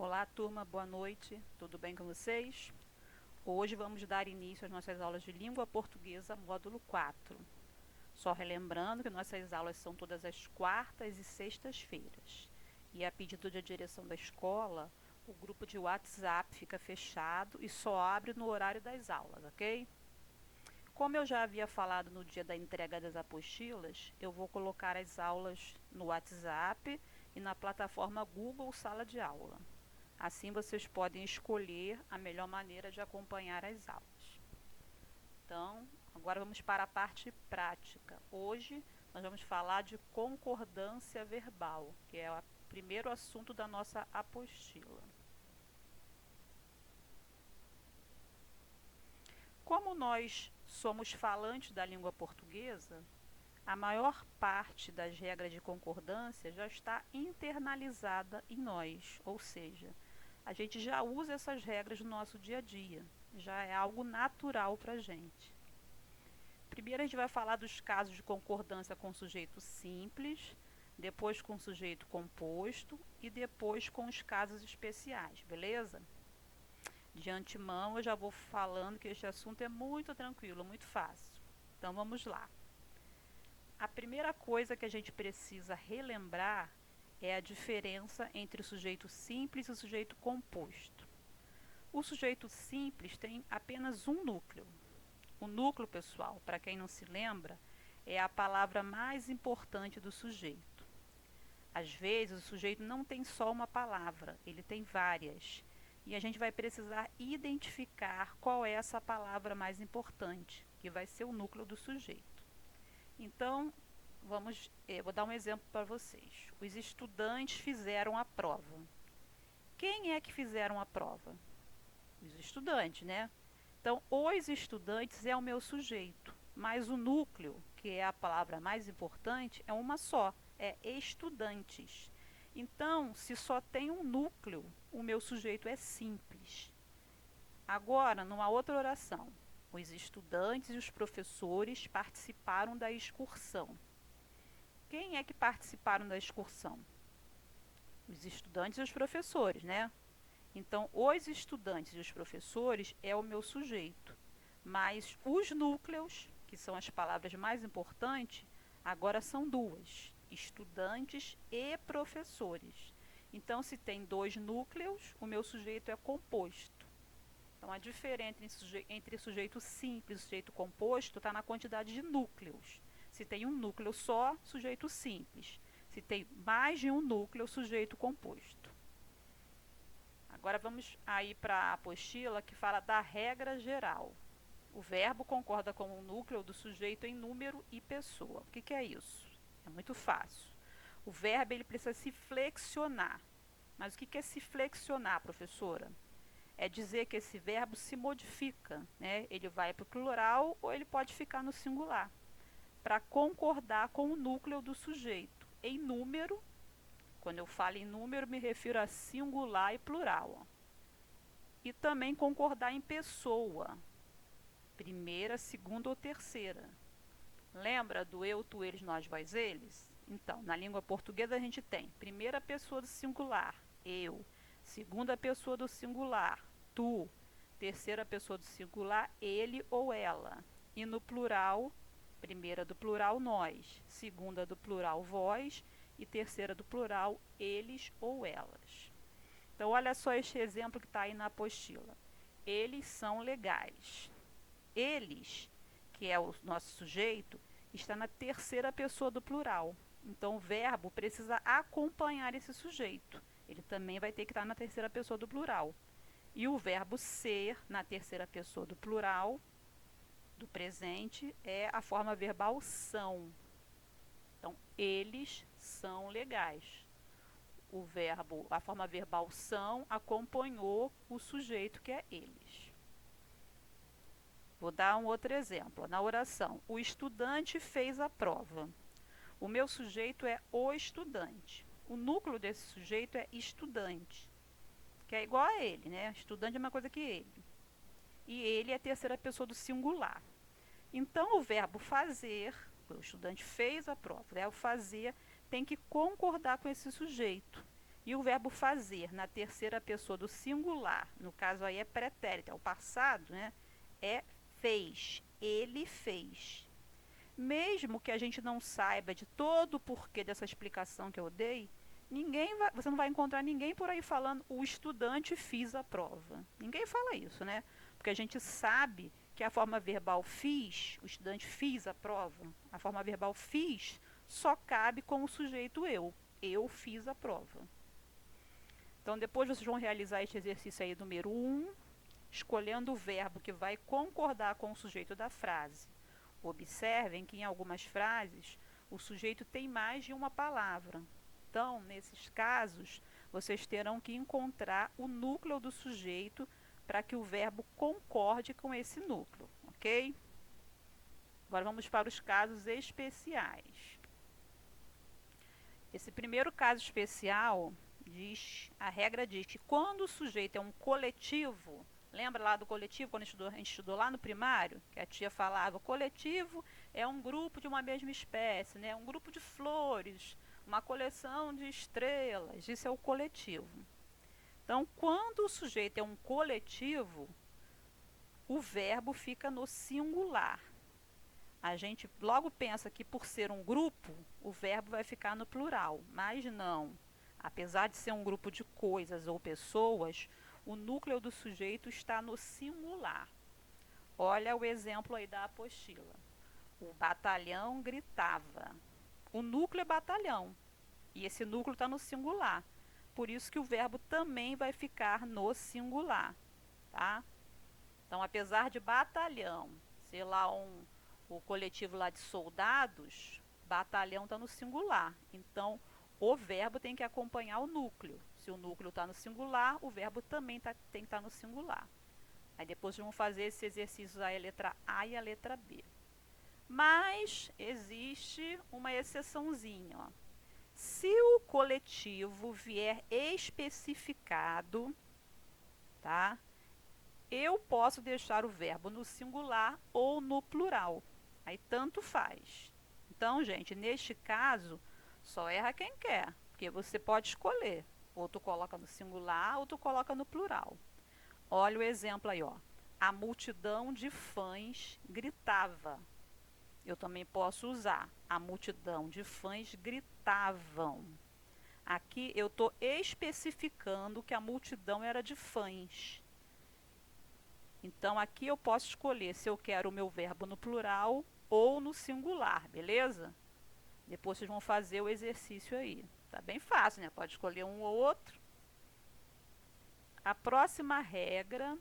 Olá, turma, boa noite, tudo bem com vocês? Hoje vamos dar início às nossas aulas de língua portuguesa, módulo 4. Só relembrando que nossas aulas são todas as quartas e sextas-feiras. E a pedido da direção da escola, o grupo de WhatsApp fica fechado e só abre no horário das aulas, ok? Como eu já havia falado no dia da entrega das apostilas, eu vou colocar as aulas no WhatsApp e na plataforma Google Sala de Aula. Assim vocês podem escolher a melhor maneira de acompanhar as aulas. Então, agora vamos para a parte prática. Hoje nós vamos falar de concordância verbal, que é o primeiro assunto da nossa apostila. Como nós somos falantes da língua portuguesa, a maior parte das regras de concordância já está internalizada em nós, ou seja, a gente já usa essas regras no nosso dia a dia, já é algo natural para a gente. Primeiro a gente vai falar dos casos de concordância com sujeito simples, depois com sujeito composto e depois com os casos especiais, beleza? De antemão eu já vou falando que este assunto é muito tranquilo, muito fácil. Então vamos lá. A primeira coisa que a gente precisa relembrar é a diferença entre o sujeito simples e o sujeito composto. O sujeito simples tem apenas um núcleo. O núcleo, pessoal, para quem não se lembra, é a palavra mais importante do sujeito. Às vezes, o sujeito não tem só uma palavra, ele tem várias. E a gente vai precisar identificar qual é essa palavra mais importante, que vai ser o núcleo do sujeito. Então, vou dar um exemplo para vocês. Os estudantes fizeram a prova. Quem é que fizeram a prova? Os estudantes, né? Então, os estudantes é o meu sujeito, mas o núcleo, que é a palavra mais importante, é uma só, é estudantes. Então, se só tem um núcleo, o meu sujeito é simples. Agora, numa outra oração, os estudantes e os professores participaram da excursão. Quem é que participaram da excursão? Os estudantes e os professores, né? Então, os estudantes e os professores é o meu sujeito, mas os núcleos, que são as palavras mais importantes, agora são duas, estudantes e professores. Então, se tem dois núcleos, o meu sujeito é composto. Então, a diferença entre sujeito simples e sujeito composto está na quantidade de núcleos. Se tem um núcleo só, sujeito simples. Se tem mais de um núcleo, sujeito composto. Agora vamos aí para a apostila que fala da regra geral. O verbo concorda com o núcleo do sujeito em número e pessoa. O que é isso? É muito fácil. O verbo ele precisa se flexionar. Mas o que é se flexionar, professora? É dizer que esse verbo se modifica, né? Ele vai para o plural ou ele pode ficar no singular, para concordar com o núcleo do sujeito. Em número, quando eu falo em número, me refiro a singular e plural. Ó. E também concordar em pessoa, primeira, segunda ou terceira. Lembra do eu, tu, eles, nós, vós, eles? Então, na língua portuguesa a gente tem primeira pessoa do singular, eu, segunda pessoa do singular, tu, terceira pessoa do singular, ele ou ela. E no plural, primeira do plural, nós, segunda do plural, vós, e terceira do plural, eles ou elas. Então, olha só este exemplo que está aí na apostila. Eles são legais. Eles, que é o nosso sujeito, está na terceira pessoa do plural. Então, o verbo precisa acompanhar esse sujeito. Ele também vai ter que estar na terceira pessoa do plural. E o verbo ser, na terceira pessoa do plural, do presente, é a forma verbal são. Então, eles são legais. O verbo, a forma verbal são, acompanhou o sujeito que é eles. Vou dar um outro exemplo. Na oração, o estudante fez a prova. O meu sujeito é o estudante. O núcleo desse sujeito é estudante, que é igual a ele, né? Estudante é uma coisa que ele. E ele é a terceira pessoa do singular. Então, o verbo fazer, o estudante fez a prova, né? O fazer tem que concordar com esse sujeito. E o verbo fazer na terceira pessoa do singular, no caso aí é pretérito, é o passado, né? É fez, ele fez. Mesmo que a gente não saiba de todo o porquê dessa explicação que eu dei, você não vai encontrar ninguém por aí falando o estudante fiz a prova. Ninguém fala isso, né? Porque a gente sabe que a forma verbal fiz, o estudante fiz a prova, a forma verbal fiz só cabe com o sujeito eu. Eu fiz a prova. Então, depois vocês vão realizar este exercício aí, número 1, escolhendo o verbo que vai concordar com o sujeito da frase. Observem que em algumas frases o sujeito tem mais de uma palavra. Então, nesses casos, vocês terão que encontrar o núcleo do sujeito para que o verbo concorde com esse núcleo, ok? Agora vamos para os casos especiais. Esse primeiro caso especial a regra diz que quando o sujeito é um coletivo, lembra lá do coletivo, quando a gente estudou lá no primário, que a tia falava, o coletivo é um grupo de uma mesma espécie, né? Um grupo de flores, uma coleção de estrelas, isso é o coletivo. Então, quando o sujeito é um coletivo, o verbo fica no singular. A gente logo pensa que por ser um grupo, o verbo vai ficar no plural, mas não. Apesar de ser um grupo de coisas ou pessoas, o núcleo do sujeito está no singular. Olha o exemplo aí da apostila. O batalhão gritava. O núcleo é batalhão, e esse núcleo está no singular. Por isso que o verbo também vai ficar no singular, tá? Então, apesar de batalhão ser lá o coletivo lá de soldados, batalhão está no singular. Então, o verbo tem que acompanhar o núcleo. Se o núcleo está no singular, o verbo também tem que estar no singular. Aí depois vamos fazer esses exercícios aí, a letra A e a letra B. Mas existe uma exceçãozinha, ó. Se o coletivo vier especificado, tá? Eu posso deixar o verbo no singular ou no plural. Aí tanto faz. Então, gente, neste caso, só erra quem quer, porque você pode escolher. Ou tu coloca no singular ou tu coloca no plural. Olha o exemplo aí, ó. A multidão de fãs gritava. Eu também posso usar. A multidão de fãs gritavam. Aqui eu estou especificando que a multidão era de fãs. Então, aqui eu posso escolher se eu quero o meu verbo no plural ou no singular, beleza? Depois vocês vão fazer o exercício aí. Tá bem fácil, né? Pode escolher um ou outro. A próxima regra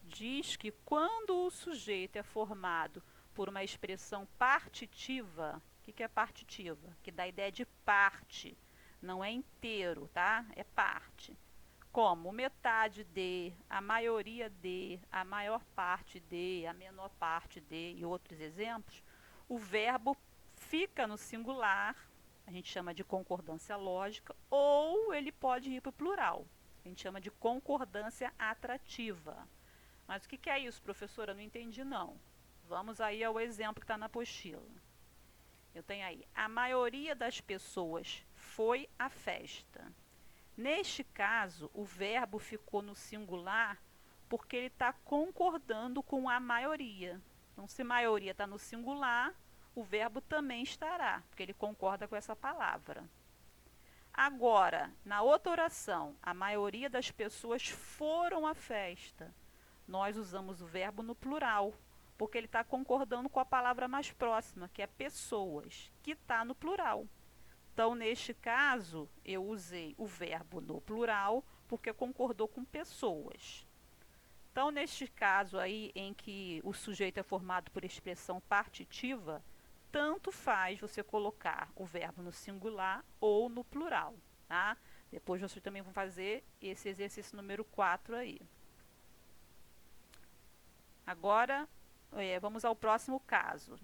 diz que quando o sujeito é formado por uma expressão partitiva, o que é partitiva? Que dá a ideia de parte, não é inteiro, tá? É parte. Como metade de, a maioria de, a maior parte de, a menor parte de e outros exemplos, o verbo fica no singular, a gente chama de concordância lógica, ou ele pode ir para o plural, a gente chama de concordância atrativa. Mas o que é isso, professora? Eu não entendi, não. Vamos aí ao exemplo que está na apostila. Eu tenho aí, a maioria das pessoas foi à festa. Neste caso, o verbo ficou no singular porque ele está concordando com a maioria. Então, se maioria está no singular, o verbo também estará, porque ele concorda com essa palavra. Agora, na outra oração, a maioria das pessoas foram à festa. Nós usamos o verbo no plural, porque ele está concordando com a palavra mais próxima, que é pessoas, que está no plural. Então, neste caso, eu usei o verbo no plural, porque concordou com pessoas. Então, neste caso aí, em que o sujeito é formado por expressão partitiva, tanto faz você colocar o verbo no singular ou no plural, tá? Depois vocês também vão fazer esse exercício número 4 aí. Agora, vamos ao próximo caso,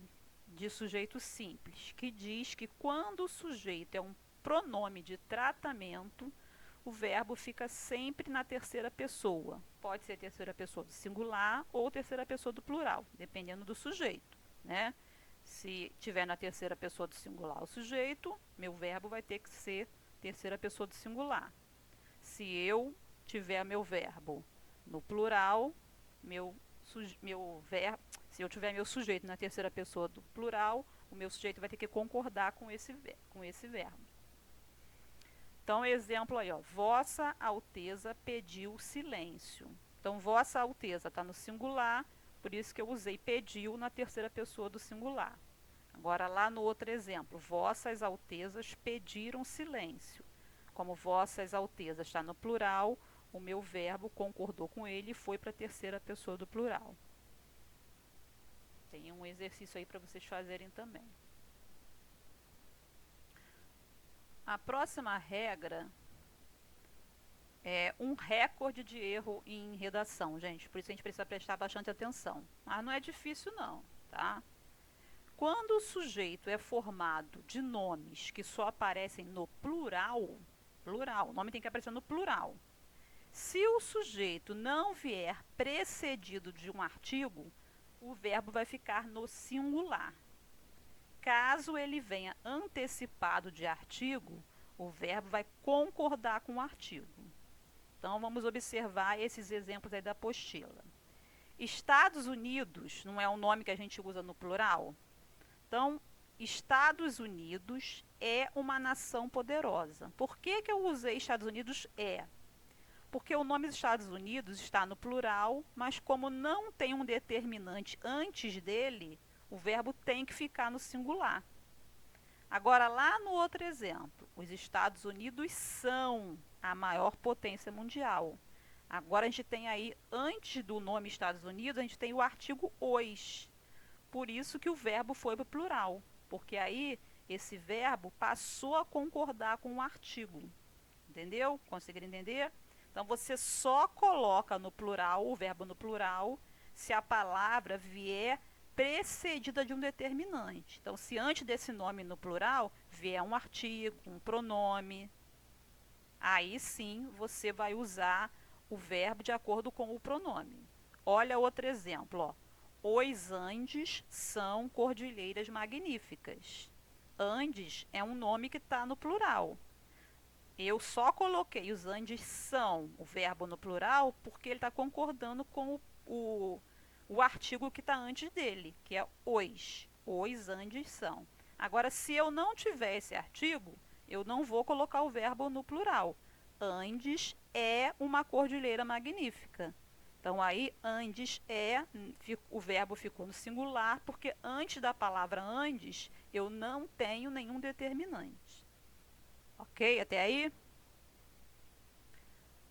de sujeito simples, que diz que quando o sujeito é um pronome de tratamento, o verbo fica sempre na terceira pessoa. Pode ser terceira pessoa do singular ou terceira pessoa do plural, dependendo do sujeito, né? Se tiver na terceira pessoa do singular o sujeito, meu verbo vai ter que ser terceira pessoa do singular. Se eu tiver meu verbo no plural, se eu tiver meu sujeito na terceira pessoa do plural, o meu sujeito vai ter que concordar com esse verbo. Então, exemplo aí, ó, Vossa Alteza pediu silêncio. Então, Vossa Alteza está no singular, por isso que eu usei pediu na terceira pessoa do singular. Agora, lá no outro exemplo, Vossas Altezas pediram silêncio. Como Vossas Altezas está no plural, o meu verbo concordou com ele e foi para a terceira pessoa do plural. Tem um exercício aí para vocês fazerem também. A próxima regra é um recorde de erro em redação, gente. Por isso a gente precisa prestar bastante atenção. Mas não é difícil não, tá? Quando o sujeito é formado de nomes que só aparecem no plural, o nome tem que aparecer no plural. Se o sujeito não vier precedido de um artigo, o verbo vai ficar no singular. Caso ele venha antecipado de artigo, o verbo vai concordar com o artigo. Então, vamos observar esses exemplos aí da apostila. Estados Unidos não é um nome que a gente usa no plural? Então, Estados Unidos é uma nação poderosa. Por que eu usei Estados Unidos é? Porque o nome dos Estados Unidos está no plural, mas como não tem um determinante antes dele, o verbo tem que ficar no singular. Agora, lá no outro exemplo, os Estados Unidos são a maior potência mundial. Agora a gente tem aí, antes do nome Estados Unidos, a gente tem o artigo os. Por isso que o verbo foi para o plural, porque aí esse verbo passou a concordar com o artigo. Entendeu? Conseguiram entender? Então você só coloca no plural, o verbo no plural, se a palavra vier precedida de um determinante. Então, se antes desse nome no plural vier um artigo, um pronome, aí sim você vai usar o verbo de acordo com o pronome. Olha outro exemplo, ó. Os Andes são cordilheiras magníficas. Andes é um nome que está no plural. Eu só coloquei os Andes são, o verbo no plural, porque ele está concordando com o artigo que está antes dele, que é os. Os Andes são. Agora, se eu não tiver esse artigo, eu não vou colocar o verbo no plural. Andes é uma cordilheira magnífica. Então, aí, Andes é, o verbo ficou no singular, porque antes da palavra Andes, eu não tenho nenhum determinante. Ok? Até aí?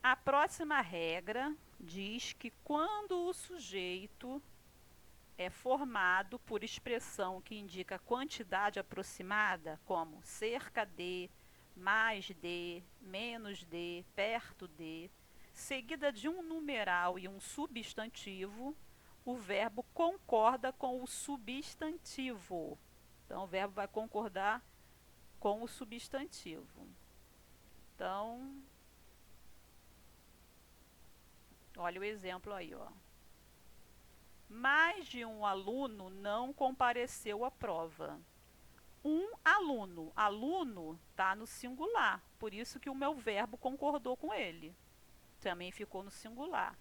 A próxima regra diz que quando o sujeito é formado por expressão que indica quantidade aproximada, como cerca de, mais de, menos de, perto de, seguida de um numeral e um substantivo, o verbo concorda com o substantivo. Então, o verbo vai concordar com o substantivo. Então, olha o exemplo aí, ó. Mais de um aluno não compareceu à prova. Um aluno. Aluno está no singular, por isso que o meu verbo concordou com ele. Também ficou no singular.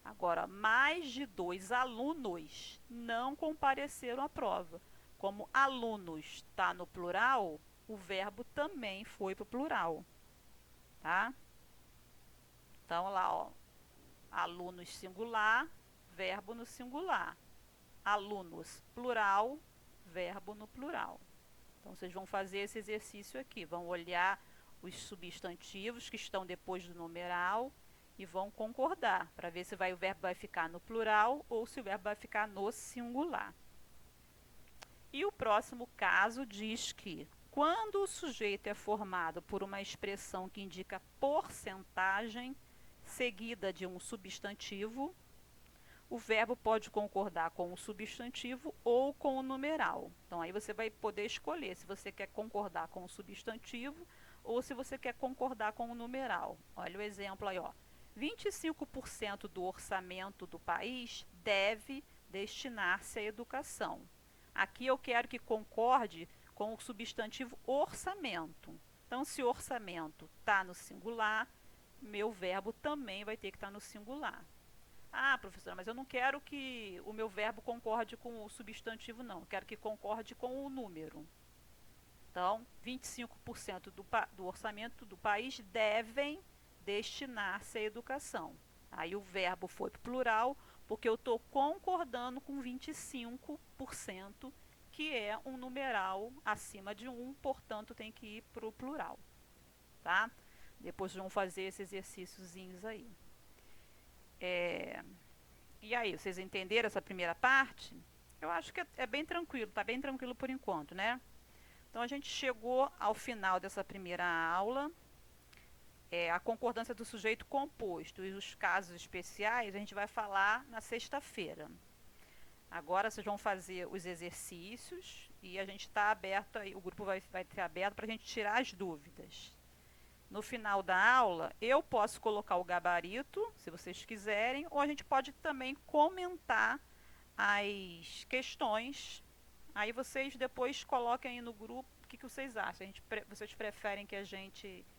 Agora, mais de 2 alunos não compareceram à prova. Como alunos está no plural, o verbo também foi para o plural. Tá? Então, lá, ó. Alunos singular, verbo no singular. Alunos plural, verbo no plural. Então, vocês vão fazer esse exercício aqui. Vão olhar os substantivos que estão depois do numeral e vão concordar para ver se o verbo vai ficar no plural ou se o verbo vai ficar no singular. E o próximo caso diz que quando o sujeito é formado por uma expressão que indica porcentagem seguida de um substantivo, o verbo pode concordar com o substantivo ou com o numeral. Então, aí você vai poder escolher se você quer concordar com o substantivo ou se você quer concordar com o numeral. Olha o exemplo aí, ó. 25% do orçamento do país deve destinar-se à educação. Aqui eu quero que concorde com o substantivo orçamento. Então, se o orçamento está no singular, meu verbo também vai ter que estar no singular. Ah, professora, mas eu não quero que o meu verbo concorde com o substantivo, não. Eu quero que concorde com o número. Então, 25% do orçamento do país devem destinar-se à educação. Aí o verbo foi para o plural, porque eu estou concordando com 25%, que é um numeral acima de 1, portanto tem que ir para o plural. Tá? Depois vamos fazer esse exercíciozinhos aí. E aí, vocês entenderam essa primeira parte? Eu acho que é bem tranquilo, tá bem tranquilo por enquanto, né? Então a gente chegou ao final dessa primeira aula. A concordância do sujeito composto e os casos especiais a gente vai falar na sexta-feira. Agora vocês vão fazer os exercícios e a gente está aberto, o grupo vai ter aberto para a gente tirar as dúvidas. No final da aula, eu posso colocar o gabarito, se vocês quiserem, ou a gente pode também comentar as questões. Aí vocês depois coloquem aí no grupo o que vocês acham. Vocês preferem que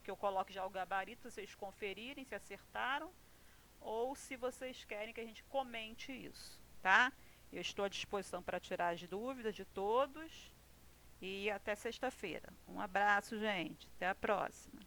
eu coloque já o gabarito, vocês conferirem se acertaram, ou se vocês querem que a gente comente isso, tá? Eu estou à disposição para tirar as dúvidas de todos e até sexta-feira. Um abraço, gente. Até a próxima.